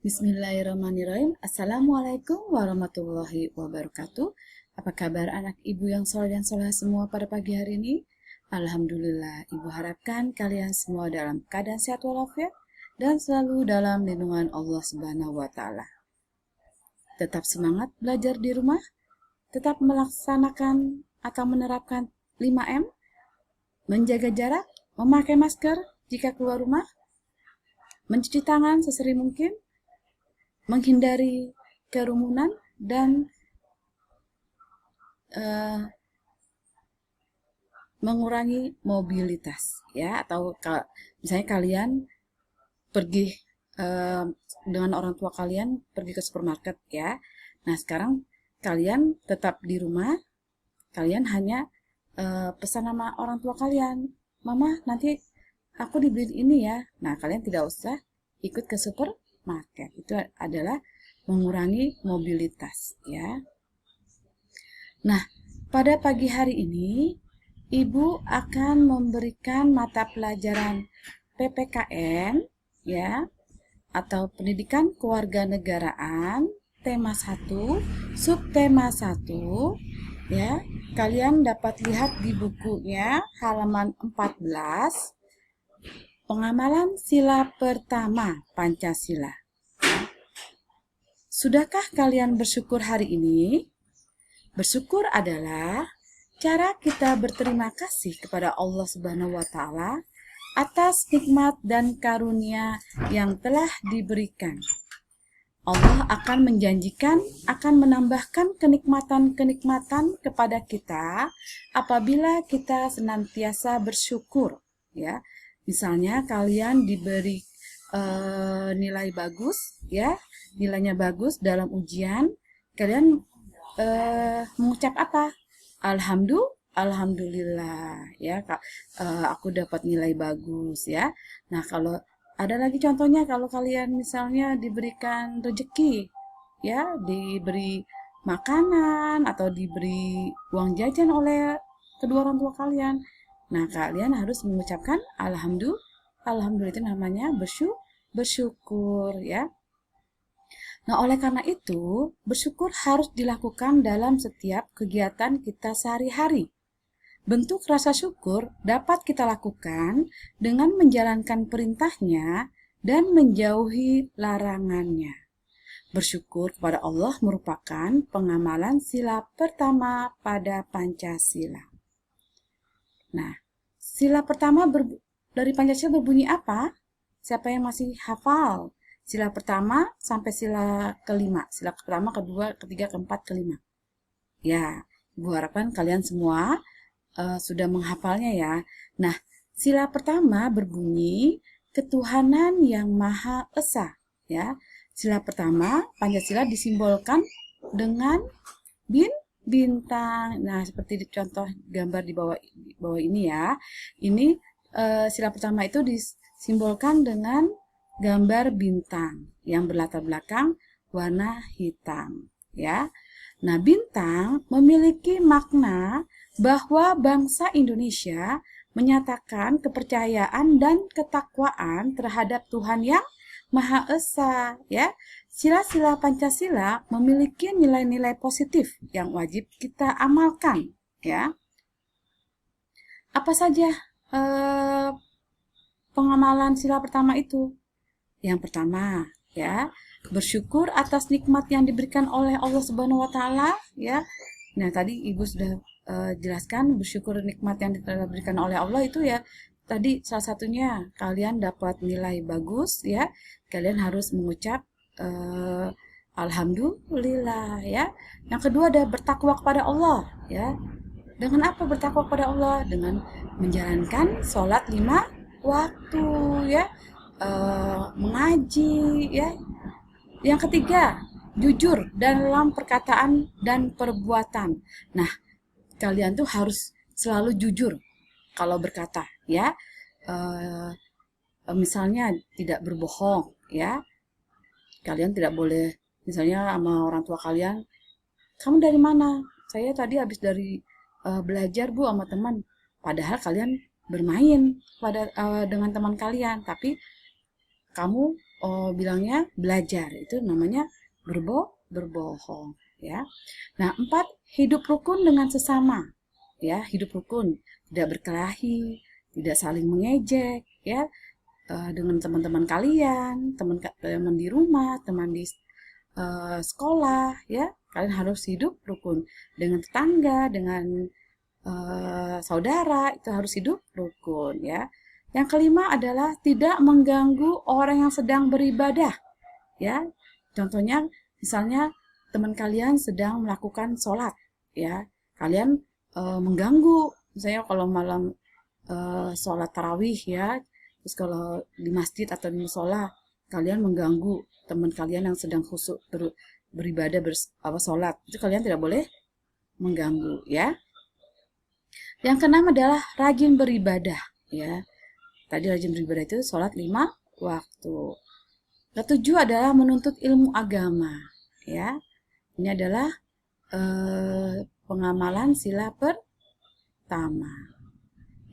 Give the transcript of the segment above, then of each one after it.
Bismillahirrahmanirrahim. Assalamualaikum warahmatullahi wabarakatuh. Apa kabar anak ibu yang soleh dan soleh semua pada pagi hari ini? Alhamdulillah, ibu harapkan kalian semua dalam keadaan sehat walafiat dan selalu dalam lindungan Allah Subhanahu wa Ta'ala. Tetap semangat belajar di rumah, tetap melaksanakan atau menerapkan 5M, menjaga jarak, memakai masker jika keluar rumah, mencuci tangan sesering mungkin, menghindari kerumunan, dan mengurangi mobilitas, ya. Atau misalnya kalian pergi dengan orang tua kalian pergi ke supermarket, ya. Nah, sekarang kalian tetap di rumah, kalian hanya pesan sama orang tua kalian, "Mama, nanti aku dibeliin ini ya." Nah, kalian tidak usah ikut ke supermarket. Itu adalah mengurangi mobilitas, ya. Nah, pada pagi hari ini Ibu akan memberikan mata pelajaran PPKN, ya, atau Pendidikan Kewarganegaraan, tema 1, subtema 1, ya. Kalian dapat lihat di bukunya halaman 14, pengamalan sila pertama Pancasila. Sudahkah kalian bersyukur hari ini? Bersyukur adalah cara kita berterima kasih kepada Allah Subhanahu wa Ta'ala atas nikmat dan karunia yang telah diberikan. Allah akan menjanjikan akan menambahkan kenikmatan-kenikmatan kepada kita apabila kita senantiasa bersyukur, ya. Misalnya kalian diberi nilai bagus, ya, nilainya bagus dalam ujian, kalian mengucap apa? Alhamdulillah, ya, aku dapat nilai bagus, ya. Nah, kalau ada lagi contohnya, kalau kalian misalnya diberikan rezeki, ya, diberi makanan atau diberi uang jajan oleh kedua orang tua kalian, nah kalian harus mengucapkan alhamdulillah, itu namanya bersyukur, ya. Nah, oleh karena itu, bersyukur harus dilakukan dalam setiap kegiatan kita sehari-hari. Bentuk rasa syukur dapat kita lakukan dengan menjalankan perintahnya dan menjauhi larangannya. Bersyukur kepada Allah merupakan pengamalan sila pertama pada Pancasila. Nah, sila pertama dari Pancasila berbunyi apa? Siapa yang masih hafal? Sila pertama sampai sila kelima. Sila pertama, kedua, ketiga, keempat, kelima. Ya, Ibu harapkan kalian semua sudah menghafalnya, ya. Nah, sila pertama berbunyi ketuhanan yang Maha Esa, ya. Sila pertama, Pancasila disimbolkan dengan bintang. Nah, seperti di contoh gambar di bawah ini, ya. Ini sila pertama itu disimbolkan dengan gambar bintang yang berlatar belakang warna hitam, ya. Nah, bintang memiliki makna bahwa bangsa Indonesia menyatakan kepercayaan dan ketakwaan terhadap Tuhan yang Maha Esa, ya. Sila-sila Pancasila memiliki nilai-nilai positif yang wajib kita amalkan, ya. Apa saja pengamalan sila pertama itu? Yang pertama, ya, bersyukur atas nikmat yang diberikan oleh Allah Subhanahu wa Ta'ala, ya. Nah, tadi Ibu sudah jelaskan bersyukur nikmat yang diberikan oleh Allah itu, ya. Tadi salah satunya kalian dapat nilai bagus, ya. Kalian harus mengucap alhamdulillah, ya. Yang kedua ada bertakwa kepada Allah, ya. Dengan apa bertakwa kepada Allah? Dengan menjalankan sholat 5 waktu, ya. Mengaji, ya. Yang ketiga, jujur dalam perkataan dan perbuatan. Nah, kalian tuh harus selalu jujur kalau berkata, ya. Misalnya tidak berbohong, ya. Kalian tidak boleh misalnya sama orang tua kalian, "Kamu dari mana?" "Saya tadi habis dari belajar, Bu, sama teman." Padahal kalian bermain dengan teman kalian, tapi kamu bilangnya belajar, itu namanya berbohong, ya. Nah, 4, hidup rukun dengan sesama, ya, hidup rukun, tidak berkelahi, tidak saling mengejek, ya, dengan teman-teman kalian, teman di rumah, teman di sekolah, ya, kalian harus hidup rukun dengan tetangga, dengan saudara, itu harus hidup rukun, ya. Yang kelima adalah tidak mengganggu orang yang sedang beribadah, ya. Contohnya, misalnya teman kalian sedang melakukan sholat, ya, kalian mengganggu, misalnya kalau malam sholat tarawih, ya, terus kalau di masjid atau di musola kalian mengganggu teman kalian yang sedang khusyuk beribadah sholat, itu kalian tidak boleh mengganggu, ya. Yang keenam adalah rajin beribadah, ya. Tadi rajin beribadah itu sholat 5 waktu. Ketujuh adalah menuntut ilmu agama, ya. Ini adalah pengamalan sila pertama.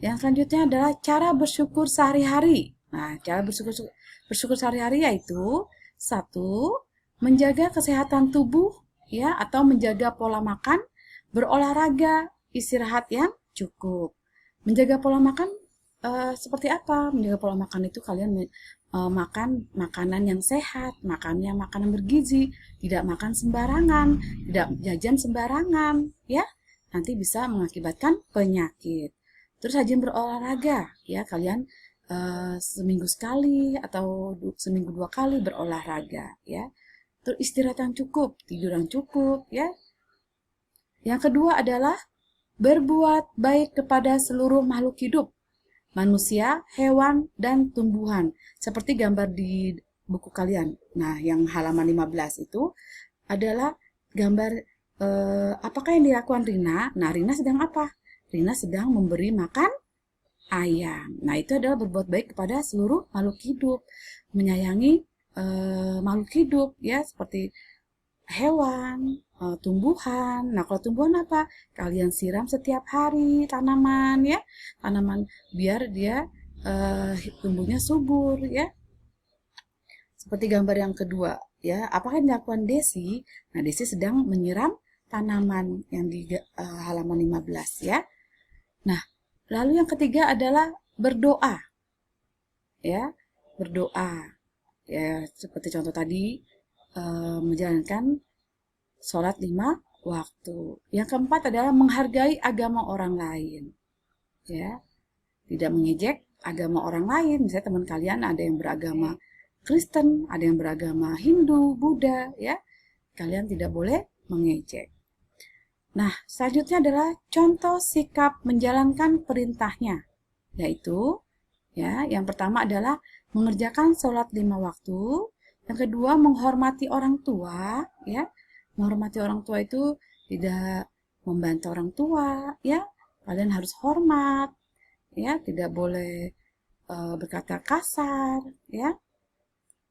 Yang selanjutnya adalah cara bersyukur sehari-hari. Nah, cara bersyukur sehari-hari yaitu 1, menjaga kesehatan tubuh, ya, atau menjaga pola makan, berolahraga, istirahat yang cukup. Menjaga pola makan seperti apa? Menjaga pola makan itu kalian makan makanan yang sehat, makannya makanan bergizi, tidak makan sembarangan, tidak jajan sembarangan, ya. Nanti bisa mengakibatkan penyakit. Terus rajin berolahraga, ya, kalian seminggu sekali atau seminggu 2 kali berolahraga, ya. Terus istirahat yang cukup, tidur yang cukup, ya. Yang kedua adalah berbuat baik kepada seluruh makhluk hidup, manusia, hewan, dan tumbuhan. Seperti gambar di buku kalian. Nah, yang halaman 15 itu adalah gambar apakah yang dilakukan Rina. Nah, Rina sedang apa? Rina sedang memberi makan ayam. Nah, itu adalah berbuat baik kepada seluruh makhluk hidup. Menyayangi makhluk hidup, ya, seperti hewan, tumbuhan. Nah, kalau tumbuhan apa? Kalian siram setiap hari tanaman, ya. Tanaman biar dia tumbuhnya subur, ya. Seperti gambar yang kedua, ya. Apakah yang dilakukan Desi? Nah, Desi sedang menyiram tanaman yang di halaman 15, ya. Nah, lalu yang ketiga adalah berdoa, ya. Berdoa, ya, seperti contoh tadi, menjalankan sholat 5 waktu. Yang keempat adalah menghargai agama orang lain, ya. Tidak mengejek agama orang lain. Misalnya teman kalian ada yang beragama Kristen, ada yang beragama Hindu, Buddha, ya. Kalian tidak boleh mengejek. Nah, selanjutnya adalah contoh sikap menjalankan perintahnya, yaitu, ya, yang pertama adalah mengerjakan sholat 5 waktu, yang kedua menghormati orang tua, ya. Menghormati orang tua itu tidak membantah orang tua, ya. Kalian harus hormat, ya, tidak boleh berkata kasar, ya.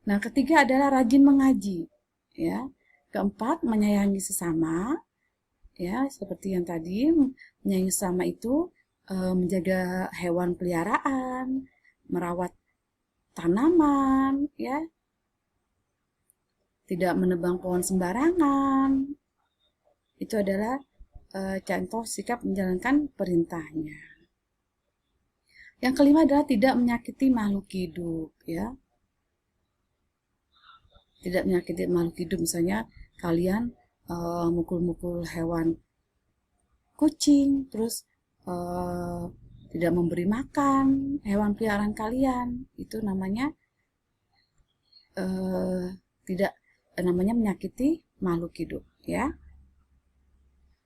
Nah, ketiga adalah rajin mengaji, ya. Keempat, menyayangi sesama, ya, seperti yang tadi, menyayangi sesama itu menjaga hewan peliharaan, merawat tanaman, ya, tidak menebang pohon sembarangan. Itu adalah contoh sikap menjalankan perintahnya. Yang kelima adalah tidak menyakiti makhluk hidup, ya. Tidak menyakiti makhluk hidup, misalnya kalian mukul-mukul hewan kucing, terus tidak memberi makan hewan peliharaan kalian, itu namanya tidak namanya menyakiti makhluk hidup, ya.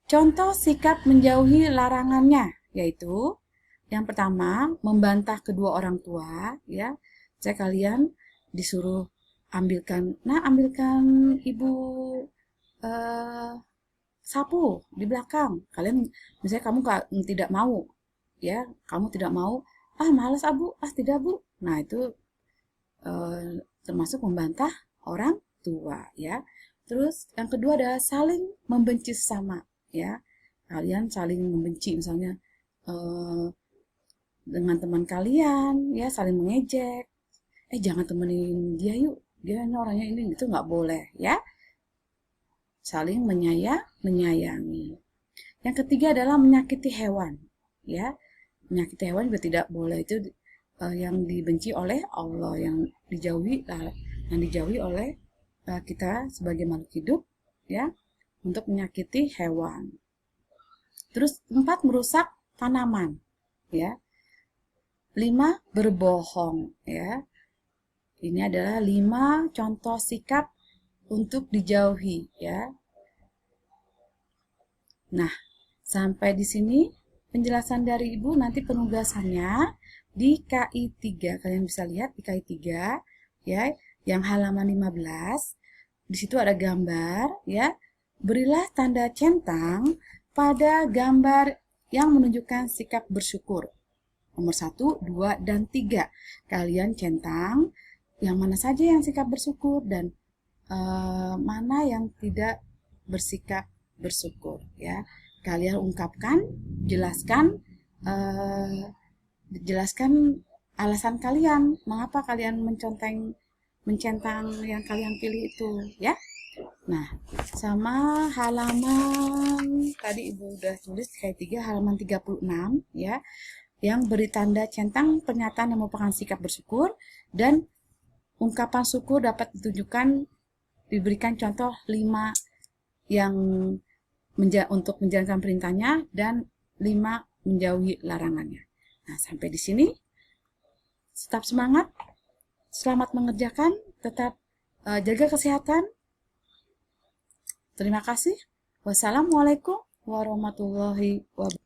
Contoh sikap menjauhi larangannya yaitu yang pertama membantah kedua orang tua, ya. Saya kalian disuruh ambilkan ibu sapu di belakang. Kalian misalnya kamu tidak mau, ya, kamu tidak mau, malas abu, tidak bu. Nah, itu termasuk membantah orang tua, ya. Terus yang kedua adalah saling membenci sesama, ya. Kalian saling membenci, misalnya dengan teman kalian, ya, saling mengejek. jangan temenin dia yuk, dia orangnya ini itu nggak boleh ya. Saling menyayangi. Yang ketiga adalah menyakiti hewan, ya. Menyakiti hewan juga tidak boleh, itu yang dibenci oleh Allah, yang dijauhi oleh kita sebagai makhluk hidup, ya, untuk menyakiti hewan. Terus 4, merusak tanaman, ya. 5, berbohong, ya. Ini adalah 5 contoh sikap untuk dijauhi, ya. Nah, sampai di sini penjelasan dari Ibu. Nanti penugasannya di KI 3. Kalian bisa lihat di KI 3, ya, yang halaman 15. Di situ ada gambar, ya. Berilah tanda centang pada gambar yang menunjukkan sikap bersyukur. Nomor 1, 2, dan 3. Kalian centang yang mana saja yang sikap bersyukur dan mana yang tidak bersikap bersyukur, ya. Kalian ungkapkan, jelaskan alasan kalian mengapa kalian mencentang yang kalian pilih itu, ya. Nah, sama halaman tadi Ibu udah tulis kayak 3, halaman 36, ya, yang beri tanda centang pernyataan yang merupakan sikap bersyukur dan ungkapan syukur dapat ditunjukkan, diberikan contoh 5 yang untuk menjalankan perintahnya dan 5 menjauhi larangannya. Nah, sampai di sini. Tetap semangat, selamat mengerjakan, tetap jaga kesehatan. Terima kasih. Wassalamualaikum warahmatullahi wabarakatuh.